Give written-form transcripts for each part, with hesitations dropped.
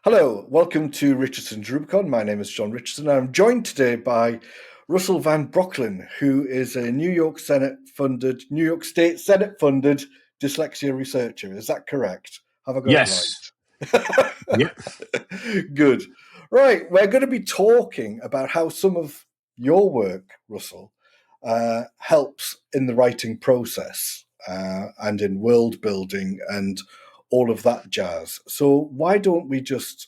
Hello, welcome to Richardson's Rubicon. My name is John Richardson. I'm joined today by Russell Van Brocklen, who is a New York State Senate-funded dyslexia researcher. Is that correct? Have I got Yes. it right? Yeah. Good. Right, we're going to be talking about how some of your work, Russell, helps in the writing process and in world building and all of that jazz. So why don't we just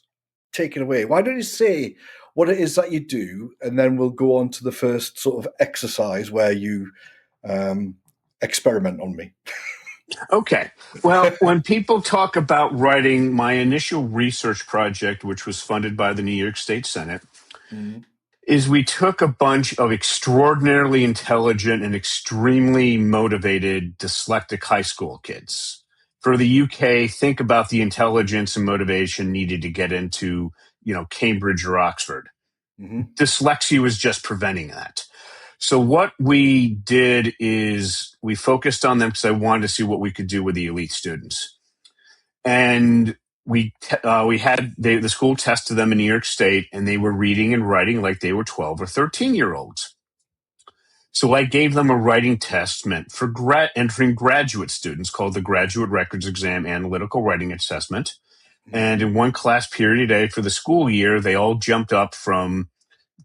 take it away? Why don't you say what it is that you do, and then we'll go on to the first sort of exercise where you experiment on me. Okay. Well, when people talk about writing, my initial research project, which was funded by the New York State Senate, is we took a bunch of extraordinarily intelligent and extremely motivated dyslexic high school kids. For the UK, think about the intelligence and motivation needed to get into, Cambridge or Oxford. Dyslexia was just preventing that. So what we did is we focused on them because I wanted to see what we could do with the elite students. And we had the school tested them in New York State, and they were reading and writing like they were 12 or 13-year-olds. So I gave them a writing test meant for entering graduate students called the Graduate Records Exam Analytical Writing Assessment. And in one class period a day for the school year, they all jumped up from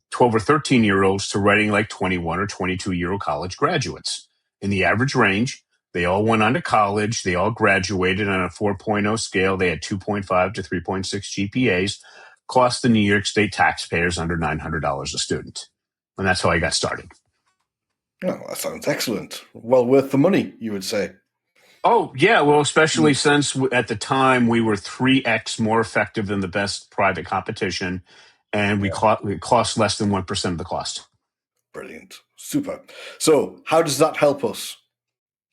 12 or 13-year-olds to writing like 21 or 22-year-old college graduates. In the average range, they all went on to college. They all graduated on a 4.0 scale. They had 2.5 to 3.6 GPAs, cost the New York State taxpayers under $900 a student. And that's how I got started. Oh, that sounds excellent. Well worth the money, you would say. Oh, yeah. Well, especially since at the time we were 3x more effective than the best private competition, and we cost less than 1% of the cost. Brilliant. Super. So how does that help us?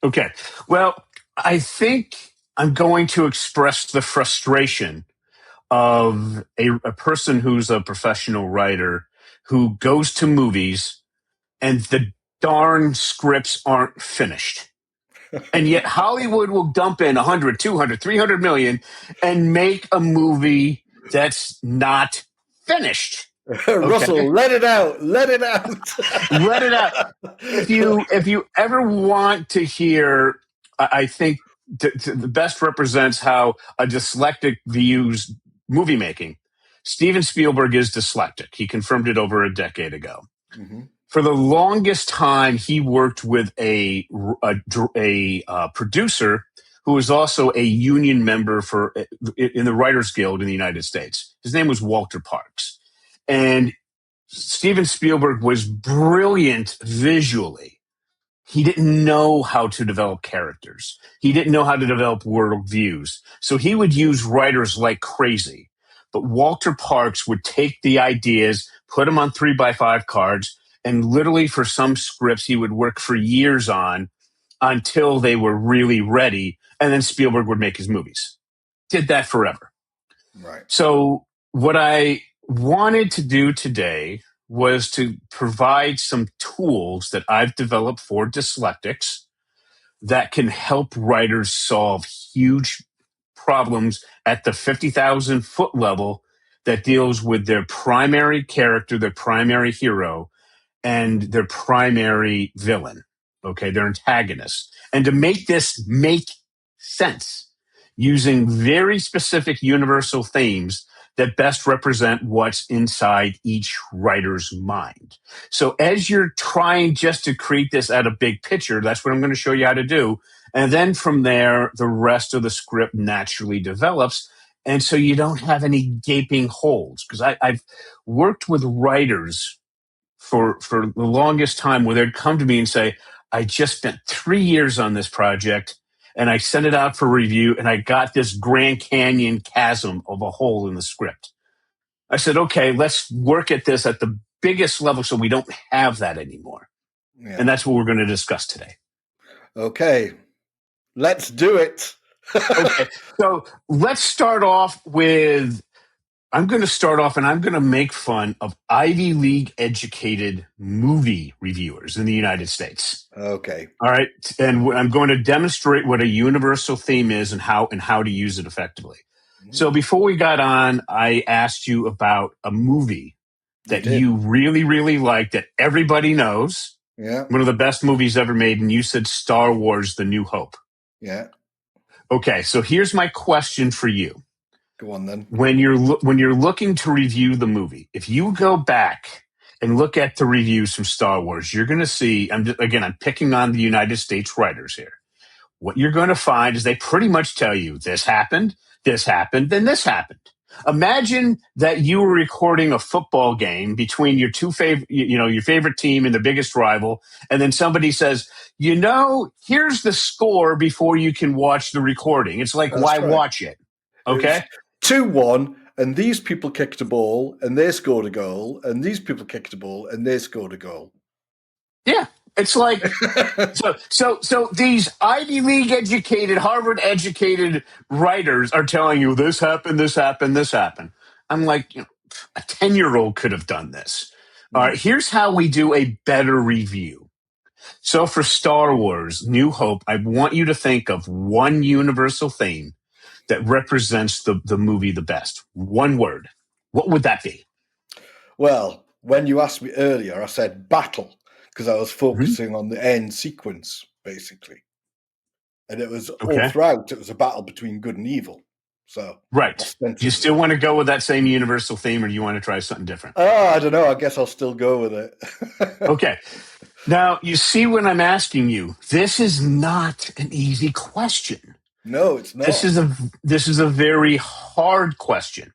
Okay. Well, I think I'm going to express the frustration of a person who's a professional writer who goes to movies and the darn scripts aren't finished. And yet Hollywood will dump in 100, 200, 300 million and make a movie that's not finished. Russell, let it out. Let it out. Let it out. If you ever want to hear, I think the best represents how a dyslexic views movie making. Steven Spielberg is dyslexic. He confirmed it over a decade ago. For the longest time, he worked with a producer who was also a union member in the Writers Guild in the United States. His name was Walter Parks. And Steven Spielberg was brilliant visually. He didn't know how to develop characters. He didn't know how to develop worldviews. So he would use writers like crazy. But Walter Parks would take the ideas, put them on 3x5 cards, and literally for some scripts he would work for years on until they were really ready. And then Spielberg would make his movies. Did that forever. Right. So what I wanted to do today was to provide some tools that I've developed for dyslexics that can help writers solve huge problems at the 50,000 foot level that deals with their primary character, their primary hero, and their primary villain, their antagonist. And to make this make sense using very specific universal themes that best represent what's inside each writer's mind. So as you're trying just to create this at a big picture, that's what I'm going to show you how to do. And then from there, the rest of the script naturally develops. And so you don't have any gaping holes. Because I've worked with writers for the longest time where they'd come to me and say, I just spent 3 years on this project and I sent it out for review and I got this Grand Canyon chasm of a hole in the script. I said, okay, let's work at this at the biggest level so we don't have that anymore. Yeah. And that's what we're going to discuss today. Okay, let's do it. Okay, so let's start off with, I'm going to make fun of Ivy League educated movie reviewers in the United States. Okay. All right. And I'm going to demonstrate what a universal theme is and how to use it effectively. So before we got on, I asked you about a movie You that did. you really, really like that everybody knows, Yeah. one of the best movies ever made, and you said Star Wars: The New Hope. Yeah. Okay, so here's my question for you. Go on then. When you're looking to review the movie, if you go back and look at the reviews from Star Wars, you're going to see. I'm picking on the United States writers here. What you're going to find is they pretty much tell you this happened, then this happened. Imagine that you were recording a football game between your your favorite team and the biggest rival, and then somebody says, here's the score before you can watch the recording. It's like, why That's right. watch it? It was Okay. 2-1, and these people kicked a ball, and they scored a goal, and these people kicked a ball, and they scored a goal. Yeah. It's like, so these Ivy League educated, Harvard educated writers are telling you this happened, this happened, this happened. I'm like, a 10-year-old could have done this. All right, here's how we do a better review. So for Star Wars, New Hope, I want you to think of one universal theme that represents the movie the best. One word. What would that be? Well, when you asked me earlier, I said battle, because I was Mm-hmm. focusing on the end sequence, basically. And it was all Okay. throughout, it was a battle between good and evil. So, Right. Do you ostensibly. still want to go with that same universal theme, or do you want to try something different? I don't know. I guess I'll still go with it. Okay. Now, you see what I'm asking you. This is not an easy question. No, it's not. This is a very hard question.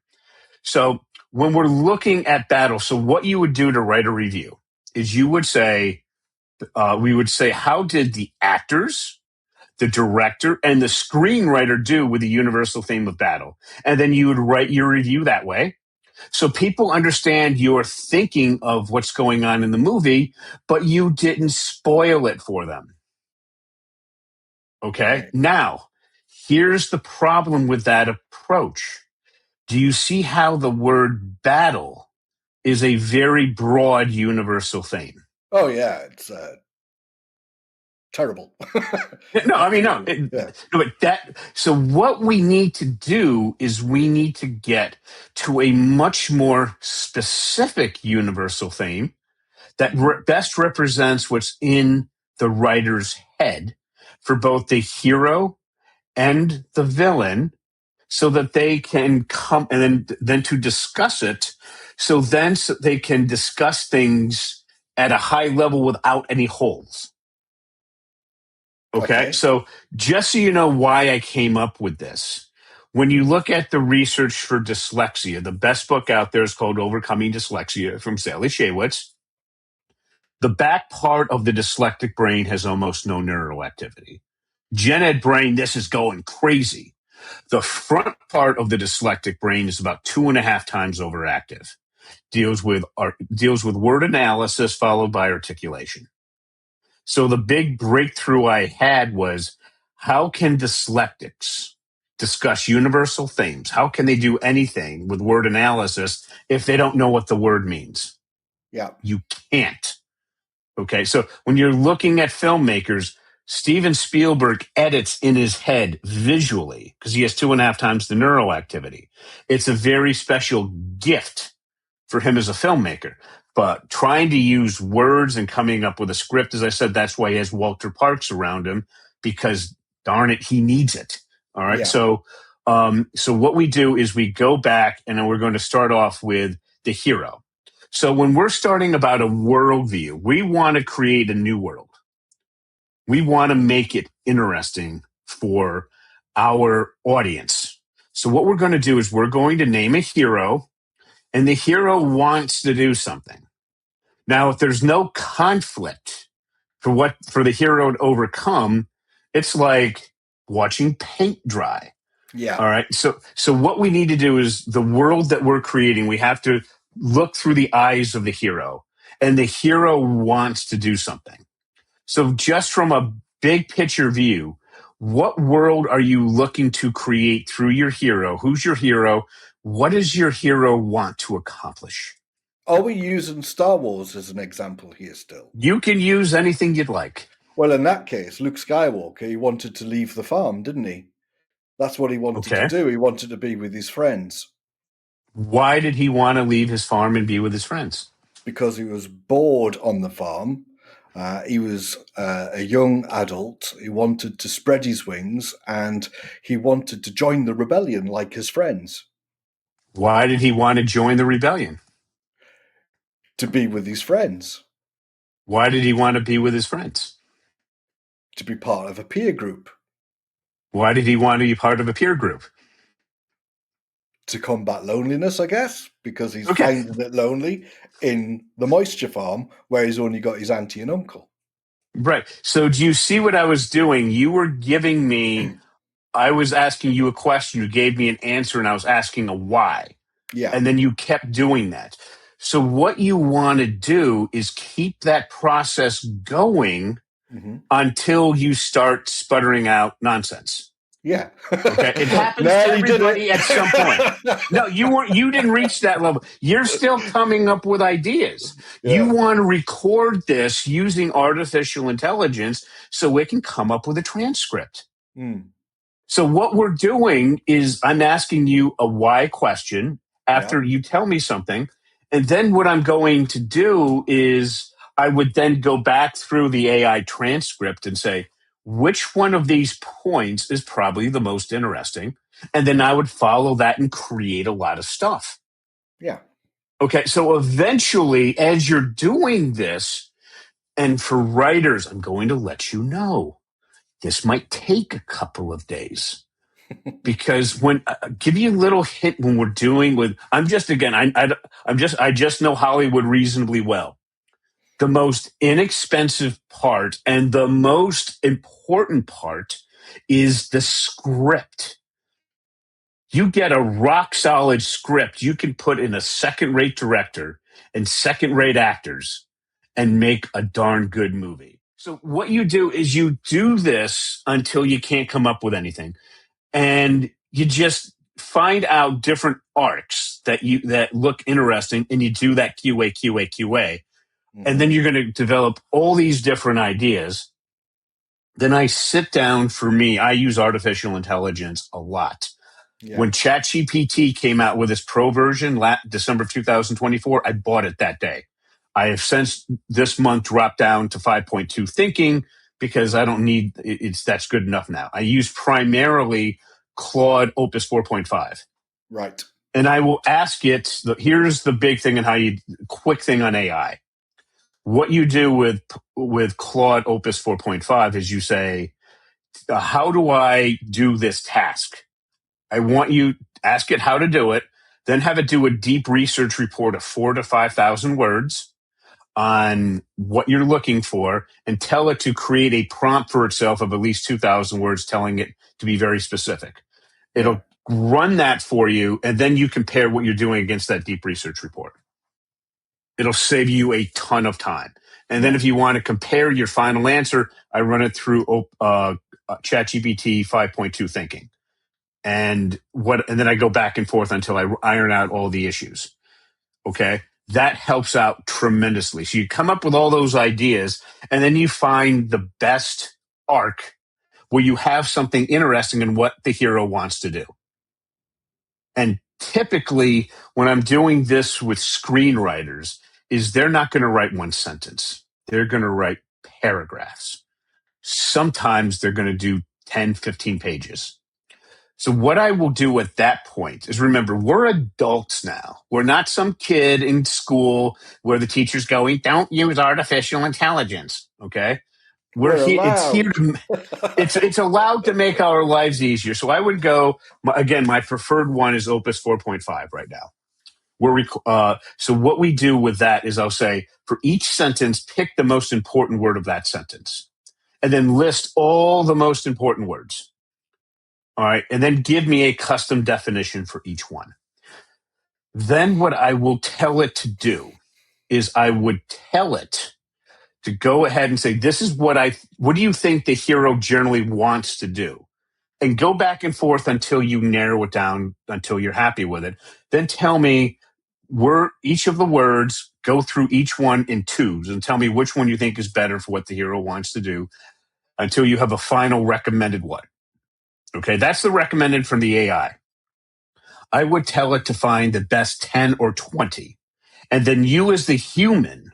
So, when we're looking at battle, so what you would do to write a review is we would say, how did the actors, the director, and the screenwriter do with the universal theme of battle? And then you would write your review that way. So people understand your thinking of what's going on in the movie, but you didn't spoil it for them. Okay. Right. Now, here's the problem with that approach. Do you see how the word battle is a very broad universal theme? Oh, yeah. It's terrible. No, I mean, no. Yeah. So what we need to do is we need to get to a much more specific universal theme that best represents what's in the writer's head for both the hero and the villain, so that they can come and then to discuss it. So they can discuss things at a high level without any holes. Okay. So just so you know why I came up with this, when you look at the research for dyslexia, the best book out there is called Overcoming Dyslexia from Sally Shaywitz. The back part of the dyslexic brain has almost no neural activity. Gen Ed brain, this is going crazy. The front part of the dyslexic brain is about 2.5 times overactive. Deals with word analysis followed by articulation. So the big breakthrough I had was, how can dyslexics discuss universal themes? How can they do anything with word analysis if they don't know what the word means? Yeah. You can't. Okay. So when you're looking at filmmakers, Steven Spielberg edits in his head visually because he has 2.5 times the neural activity. It's a very special gift for him as a filmmaker. But trying to use words and coming up with a script, as I said, that's why he has Walter Parks around him, because darn it, he needs it. All right. Yeah. So what we do is we go back and we're going to start off with the hero. So when we're starting about a worldview, we want to create a new world. We want to make it interesting for our audience. So what we're going to do is we're going to name a hero, and the hero wants to do something. Now, if there's no conflict for the hero to overcome, it's like watching paint dry. Yeah. All right. So what we need to do is the world that we're creating, we have to look through the eyes of the hero, and the hero wants to do something. So just from a big picture view, what world are you looking to create through your hero? Who's your hero? What does your hero want to accomplish? Are we using Star Wars as an example here still? You can use anything you'd like. Well, in that case, Luke Skywalker, he wanted to leave the farm, didn't he? That's what he wanted to Okay. do. He wanted to be with his friends. Why did he want to leave his farm and be with his friends? Because he was bored on the farm. He was a young adult. He wanted to spread his wings, and he wanted to join the rebellion like his friends. Why did he want to join the rebellion? To be with his friends. Why did he want to be with his friends? To be part of a peer group. Why did he want to be part of a peer group? To combat loneliness, I guess, because he's Okay. finding it lonely in the moisture farm where he's only got his auntie and uncle. Right. So do you see what I was doing? You were giving me, I was asking you a question, you gave me an answer, and I was asking a why. Yeah. And then you kept doing that. So what you want to do is keep that process going until you start sputtering out nonsense. Yeah. Okay. It happens to everybody at some point. No, you didn't reach that level. You're still coming up with ideas. Yeah. You want to record this using artificial intelligence so it can come up with a transcript. So what we're doing is I'm asking you a why question after you tell me something. And then what I'm going to do is I would then go back through the AI transcript and say, which one of these points is probably the most interesting? And then I would follow that and create a lot of stuff. Yeah. Okay. So eventually, as you're doing this, and for writers, I'm going to let you know this might take a couple of days. Because when give you a little hint when we're doing with I'm just again I just know Hollywood reasonably well. The most inexpensive part and the most important part is the script. You get a rock solid script you can put in a second rate director and second rate actors and make a darn good movie. So what you do is you do this until you can't come up with anything. And you just find out different arcs that look interesting, and you do that QA. And then you're going to develop all these different ideas. Then I sit down. For me, I use artificial intelligence a lot. Yeah. When ChatGPT came out with its pro version, December of 2024, I bought it that day. I have since this month dropped down to 5.2 thinking because I don't need that's good enough now. I use primarily Claude Opus 4.5. Right. And I will ask it, here's the big thing and quick thing on AI. What you do with Claude Opus 4.5 is you say, how do I do this task? I want you ask it how to do it, then have it do a deep research report of 4,000 to 5,000 words on what you're looking for, and tell it to create a prompt for itself of at least 2,000 words, telling it to be very specific. It'll run that for you, and then you compare what you're doing against that deep research report. It'll save you a ton of time. And then if you want to compare your final answer, I run it through ChatGPT 5.2 thinking. And then I go back and forth until I iron out all the issues. Okay. That helps out tremendously. So you come up with all those ideas, and then you find the best arc where you have something interesting in what the hero wants to do. And typically when I'm doing this with screenwriters is they're not going to write one sentence. They're going to write paragraphs. Sometimes they're going to do 10, 15 pages. So what I will do at that point is, remember, we're adults now. We're not some kid in school where the teacher's going, don't use artificial intelligence. Okay. We're here. It's here to, it's allowed to make our lives easier. So I would go, again, my preferred one is Opus 4.5 right now. So what we do with that is I'll say, for each sentence, pick the most important word of that sentence and then list all the most important words. All right. And then give me a custom definition for each one. Then what I will tell it to do is I would tell it to go ahead and say, this is what do you think the hero generally wants to do? And go back and forth until you narrow it down, until you're happy with it. Then tell me each of the words, go through each one in twos and tell me which one you think is better for what the hero wants to do until you have a final recommended one. Okay, that's the recommended from the AI. I would tell it to find the best 10 or 20. And then you, as the human,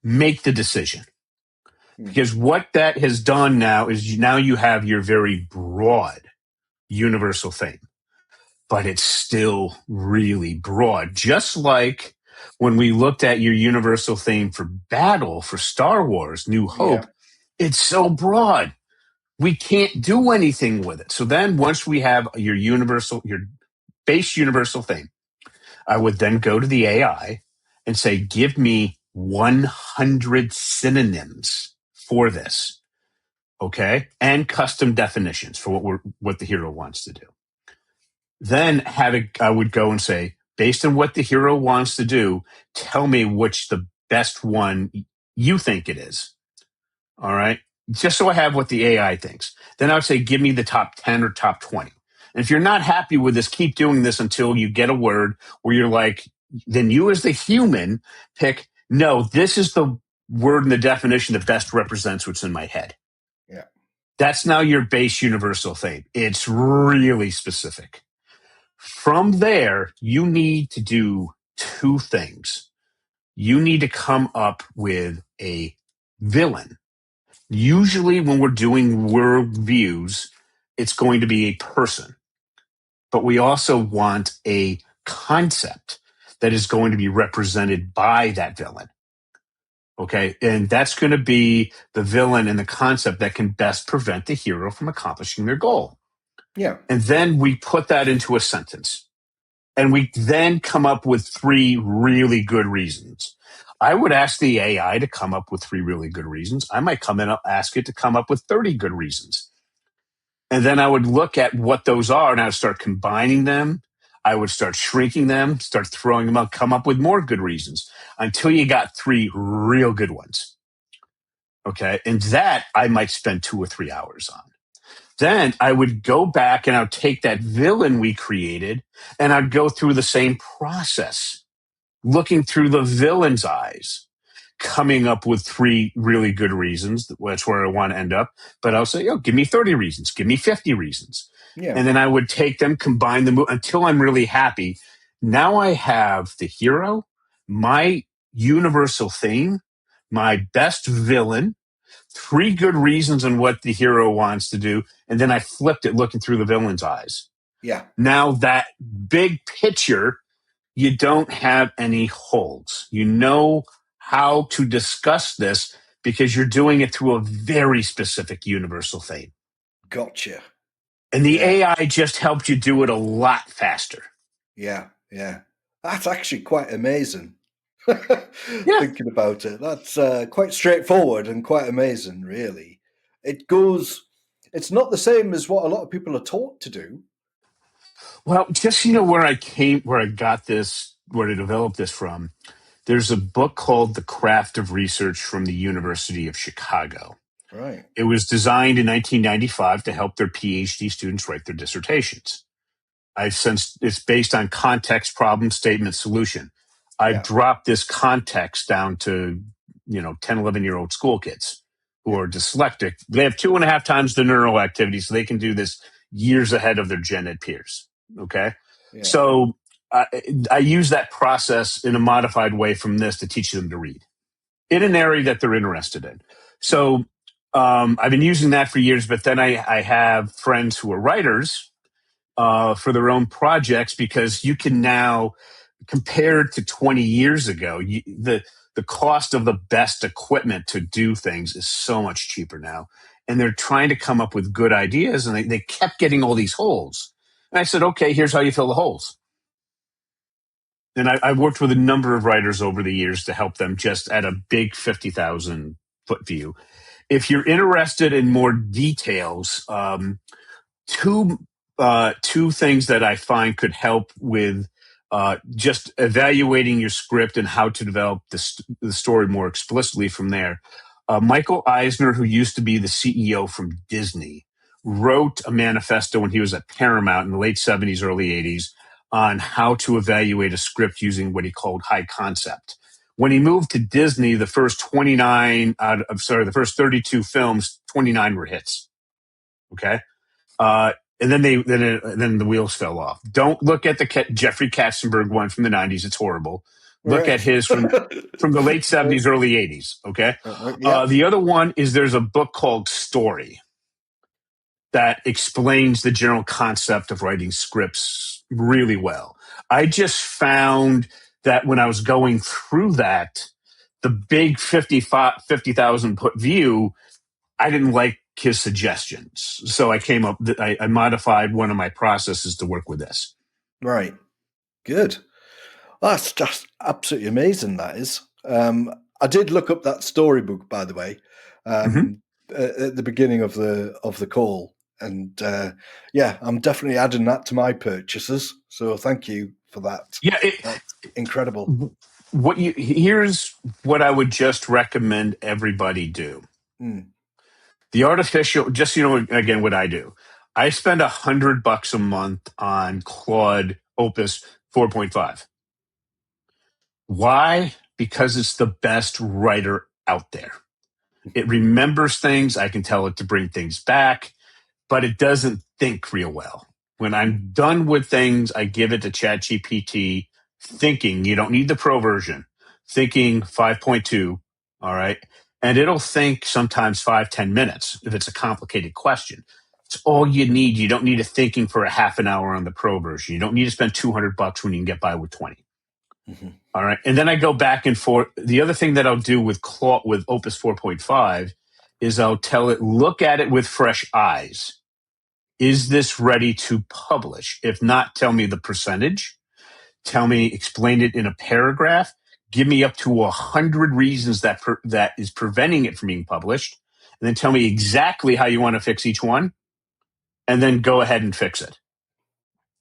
make the decision. Because what that has done now is now you have your very broad universal thing, but it's still really broad. Just like when we looked at your universal theme for battle for Star Wars, New Hope, it's so broad. We can't do anything with it. So then once we have your base universal theme, I would then go to the AI and say, give me 100 synonyms for this. Okay. And custom definitions for what the hero wants to do. Then I would go and say, based on what the hero wants to do, tell me which the best one you think it is. All right. Just so I have what the AI thinks. Then I would say, give me the top 10 or top 20. And if you're not happy with this, keep doing this until you get a word where you're like, then you as the human pick, no, this is the word and the definition that best represents what's in my head. Yeah. That's now your base universal thing. It's really specific. From there, you need to do two things. You need to come up with a villain. Usually when we're doing world views, it's going to be a person. But we also want a concept that is going to be represented by that villain. Okay. And that's going to be the villain and the concept that can best prevent the hero from accomplishing their goal. Yeah. And then we put that into a sentence. And we then come up with 3 really good reasons. I would ask the AI to come up with 3 really good reasons. I might come in and ask it to come up with 30 good reasons. And then I would look at what those are and I would start combining them. I would start shrinking them, start throwing them out, come up with more good reasons until you got 3 real good ones. Okay. And that I might spend 2 or 3 hours on. Then I would go back and I would take that villain we created and I'd go through the same process, looking through the villain's eyes, coming up with 3 really good reasons. That's where I want to end up. But I'll say, give me 30 reasons, give me 50 reasons. Yeah. And then I would take them, combine them until I'm really happy. Now I have the hero, my universal theme, my best villain, 3 good reasons on what the hero wants to do, and then I flipped it looking through the villain's eyes. Yeah. Now that big picture, you don't have any holes. You know how to discuss this because you're doing it through a very specific universal theme. Gotcha. And the AI just helped you do it a lot faster. Yeah. Yeah. That's actually quite amazing. Thinking about it, that's quite straightforward and quite amazing, really. It's not the same as what a lot of people are taught to do. Well, just where I developed this from, there's a book called The Craft of Research from the University of Chicago. Right. It was designed in 1995 to help their PhD students write their dissertations. It's based on context, problem, statement, solution. I've dropped this context down to, 10, 11-year-old school kids who are dyslexic. They have 2.5 times the neural activity, so they can do this years ahead of their gen ed peers. Okay. Yeah. So I use that process in a modified way from this to teach them to read in an area that they're interested in. So I've been using that for years, but then I have friends who are writers for their own projects because you can now, compared to 20 years ago, the cost of the best equipment to do things is so much cheaper now. And they're trying to come up with good ideas, and they kept getting all these holes. And I said, okay, here's how you fill the holes. And I've worked with a number of writers over the years to help them just at a big 50,000 foot view. If you're interested in more details, two things that I find could help with just evaluating your script and how to develop the story more explicitly from there. Michael Eisner, who used to be the CEO from Disney, wrote a manifesto when he was at Paramount in the late 70s, early 80s on how to evaluate a script using what he called high concept. When he moved to Disney, the first 32 films, 29 were hits. Okay. And then the wheels fell off. Don't look at the Jeffrey Katzenberg one from the 90s. It's horrible. Look Right. at his from the late 70s, early 80s. Okay. Yeah. The other one is there's a book called Story that explains the general concept of writing scripts really well. I just found that when I was going through that, the big 50,000 put view, I didn't like his suggestions. So I modified one of my processes to work with this. Right. Good. That's just absolutely amazing. That is. I did look up that storybook, by the way, at the beginning of the call, and yeah, I'm definitely adding that to my purchases. So thank you for that. Yeah, that's incredible. Here's what I would just recommend everybody do. The artificial, just again, what I do. I spend $100 a month on Claude Opus 4.5. Why? Because it's the best writer out there. It remembers things. I can tell it to bring things back, but it doesn't think real well. When I'm done with things, I give it to ChatGPT thinking. You don't need the pro version. Thinking 5.2. All right. And it'll think sometimes 5-10 minutes if it's a complicated question. It's all you need. You don't need it thinking for a half an hour on the pro version. You don't need to spend $200 when you can get by with 20. All right. And then I go back and forth. The other thing that I'll do with Opus 4.5 is I'll tell it, look at it with fresh eyes. Is this ready to publish? If not, tell me the percentage. Explain it in a paragraph. Give me up to 100 reasons that is preventing it from being published. And then tell me exactly how you want to fix each one. And then go ahead and fix it.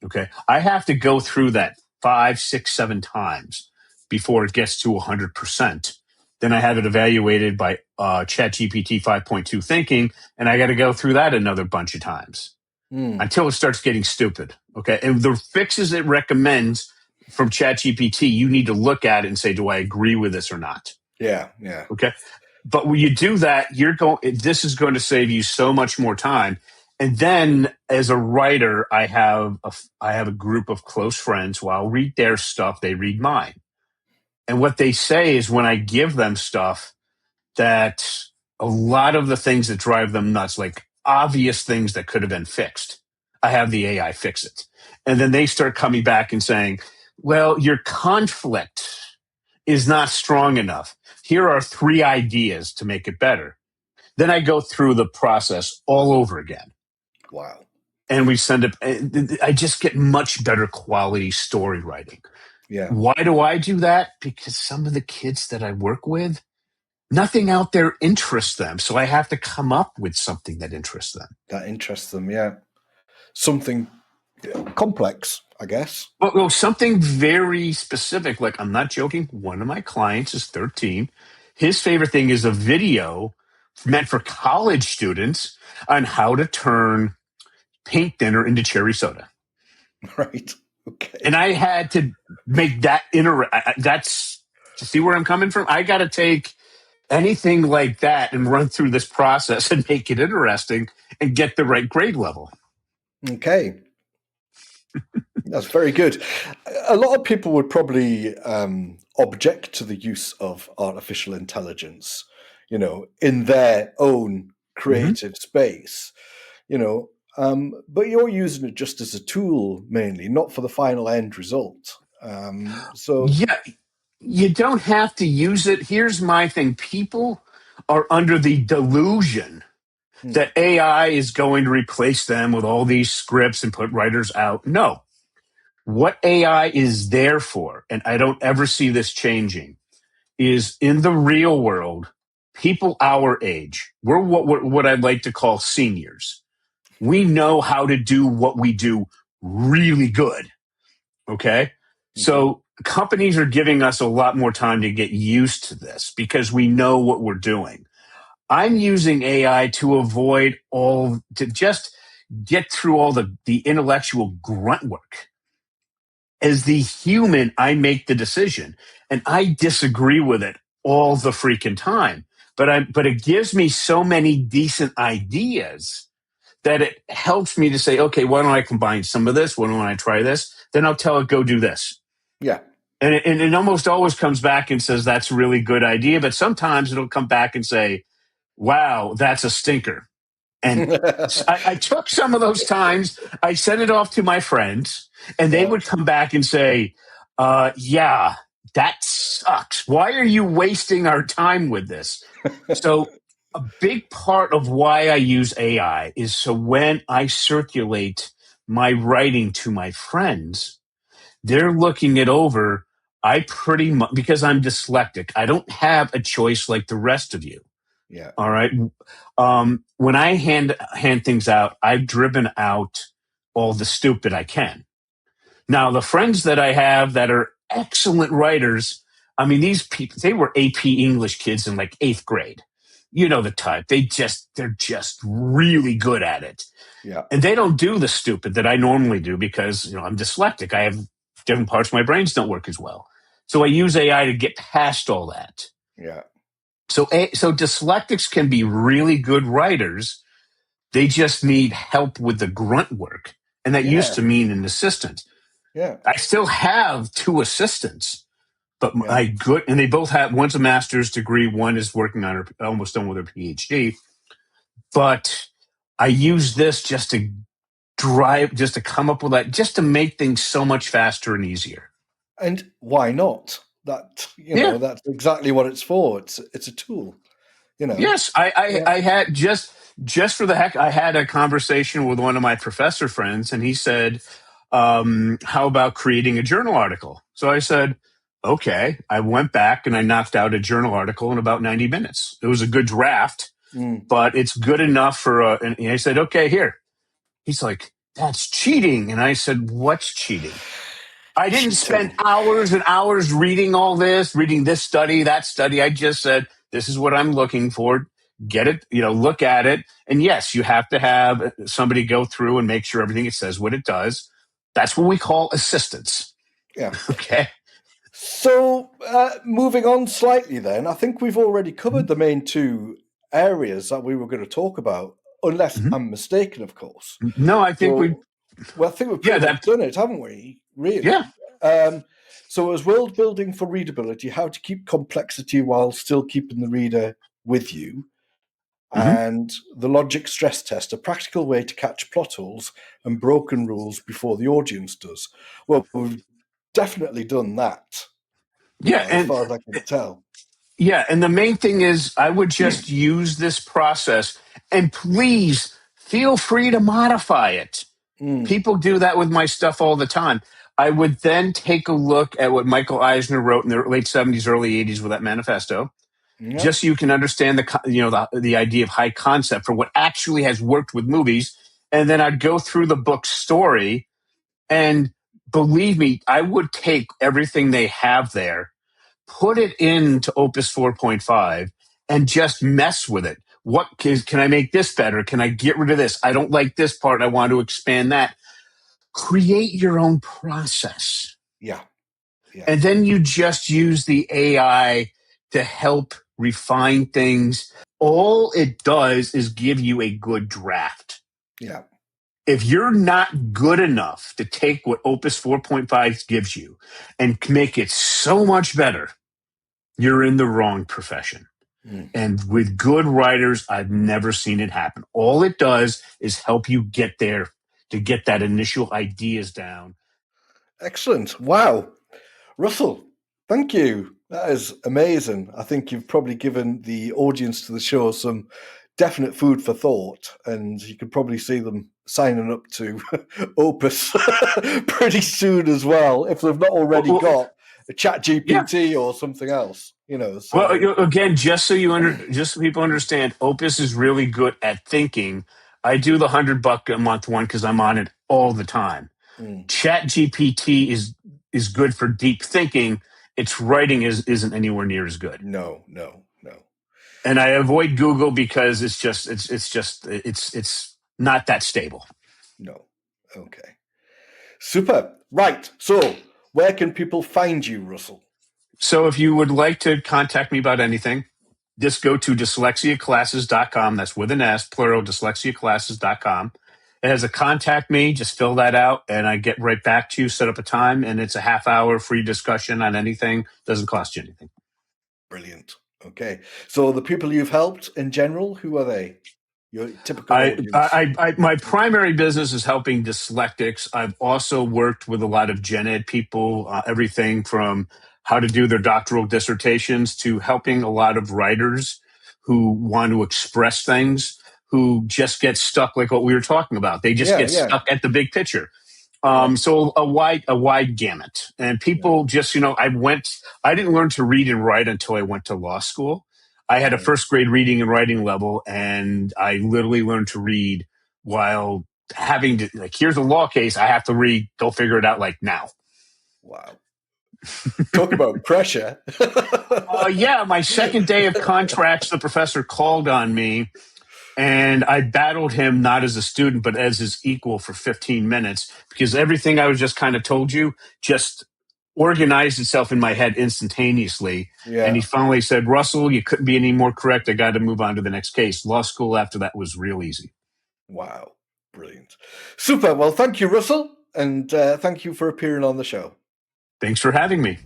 Okay. I have to go through that 5, 6, 7 times before it gets to 100%. Then I have it evaluated by ChatGPT 5.2 thinking, and I got to go through that another bunch of times until it starts getting stupid. Okay. And the fixes it recommends from ChatGPT, you need to look at it and say, do I agree with this or not? Yeah. Yeah. Okay. But when you do that, this is going to save you so much more time. And then as a writer, I have a group of close friends who I'll read their stuff. They read mine. And what they say is when I give them stuff, that a lot of the things that drive them nuts, like obvious things that could have been fixed, I have the AI fix it. And then they start coming back and saying, well, your conflict is not strong enough. Here are 3 ideas to make it better. Then I go through the process all over again. Wow. And we send it. I just get much better quality story writing. Yeah. Why do I do that? Because some of the kids that I work with, nothing out there interests them. So I have to come up with something that interests them. Yeah. Something complex, I guess. Well, something very specific. Like, I'm not joking. One of my clients is 13. His favorite thing is a video meant for college students on how to turn paint thinner into cherry soda. Right. Okay. And I had to make that that's to see where I'm coming from. I got to take anything like that and run through this process and make it interesting and get the right grade level. Okay. That's very good. A lot of people would probably object to the use of artificial intelligence, in their own creative space, but you're using it just as a tool mainly, not for the final end result. Yeah, you don't have to use it. Here's my thing. People are under the delusion that AI is going to replace them with all these scripts and put writers out. No. What AI is there for, and I don't ever see this changing, is in the real world, people our age, we're what I'd like to call seniors. We know how to do what we do really good. Okay? So companies are giving us a lot more time to get used to this because we know what we're doing. I'm using AI to just get through all the intellectual grunt work. As the human, I make the decision, and I disagree with it all the freaking time. But it gives me so many decent ideas that it helps me to say, okay, why don't I combine some of this? Why don't I try this? Then I'll tell it, go do this. Yeah. And it almost always comes back and says, that's a really good idea. But sometimes it'll come back and say, wow, that's a stinker. And I took some of those times, I sent it off to my friends, and they would come back and say, yeah, that sucks. Why are you wasting our time with this? So a big part of why I use AI is so when I circulate my writing to my friends, they're looking it over. I pretty much, because I'm dyslexic, I don't have a choice like the rest of you. Yeah. All right. When I hand things out, I've driven out all the stupid I can. Now, the friends that I have that are excellent writers, I mean, these people, they were AP English kids in like 8th grade. You know the type. They're just really good at it. Yeah. And they don't do the stupid that I normally do because, you know, I'm dyslexic. I have different parts of my brains don't work as well. So I use AI to get past all that. Yeah. So dyslexics can be really good writers. They just need help with the grunt work. And that used to mean an assistant. Yeah. I still have 2 assistants, but Yeah. and they both have, one's a master's degree, one is working on almost done with her PhD. But I use this just to come up with that, just to make things so much faster and easier. And why not? That, that's exactly what it's for. It's a tool, Yes, I had just for the heck, I had a conversation with one of my professor friends, and he said, "How about creating a journal article?" So I said, "Okay." I went back and I knocked out a journal article in about 90 minutes. It was a good draft, but it's good enough for and I said, "Okay, here." He's like, "That's cheating," and I said, "What's cheating?" I didn't spend hours and hours reading all this, reading this study, that study. I just said, this is what I'm looking for. Get it, look at it. And yes, you have to have somebody go through and make sure everything it says what it does. That's what we call assistance. Yeah. Okay. So moving on slightly then, I think we've already covered the main 2 areas that we were going to talk about, unless I'm mistaken, of course. No, I think we've pretty much done it, haven't we? Really? Yeah. So as world building for readability, how to keep complexity while still keeping the reader with you, and the logic stress test, a practical way to catch plot holes and broken rules before the audience does. Well, we've definitely done that. As far as I can tell. Yeah, and the main thing is I would just use this process, and please feel free to modify it. People do that with my stuff all the time. I would then take a look at what Michael Eisner wrote in the late 70s, early 80s with that manifesto, just so you can understand the idea of high concept for what actually has worked with movies. And then I'd go through the book's story, and believe me, I would take everything they have there, put it into Opus 4.5, and just mess with it. Can I make this better? Can I get rid of this? I don't like this part. I want to expand that. Create your own process. Yeah. And then you just use the AI to help refine things. All it does is give you a good draft. Yeah. If you're not good enough to take what Opus 4.5 gives you and make it so much better, you're in the wrong profession. And with good writers, I've never seen it happen. All it does is help you get there, to get that initial ideas down. Excellent. Wow. Russell, thank you. That is amazing. I think you've probably given the audience to the show some definite food for thought, and you could probably see them signing up to Opus pretty soon as well, if they've not already got a Chat GPT or something else. So. Well, again, just so people understand, Opus is really good at thinking. I do the $100 a month one because I'm on it all the time. Chat GPT is good for deep thinking. Its writing isn't anywhere near as good. No. And I avoid Google because it's not that stable. No. Okay. Super. Right. So where can people find you, Russell? So if you would like to contact me about anything, just go to dyslexiaclasses.com. That's with an S, plural, dyslexiaclasses.com. It has a contact me, just fill that out, and I get right back to you, set up a time, and it's a half-hour free discussion on anything. Doesn't cost you anything. Brilliant. Okay. So the people you've helped in general, who are they? Your typical audience? My primary business is helping dyslexics. I've also worked with a lot of gen ed people, everything from how to do their doctoral dissertations to helping a lot of writers who want to express things, who just get stuck like what we were talking about. They just get stuck at the big picture. So a wide gamut. And people just, I didn't learn to read and write until I went to law school. I had a first grade reading and writing level, and I literally learned to read while having to, like, here's a law case I have to read, go figure it out like now. Wow. Talk about pressure. My second day of contracts, the professor called on me, and I battled him not as a student, but as his equal for 15 minutes, because everything I was just kind of told you just organized itself in my head instantaneously. Yeah. And he finally said, Russell, you couldn't be any more correct. I got to move on to the next case. Law school after that was real easy. Wow. Brilliant. Super. Well, thank you, Russell. And thank you for appearing on the show. Thanks for having me.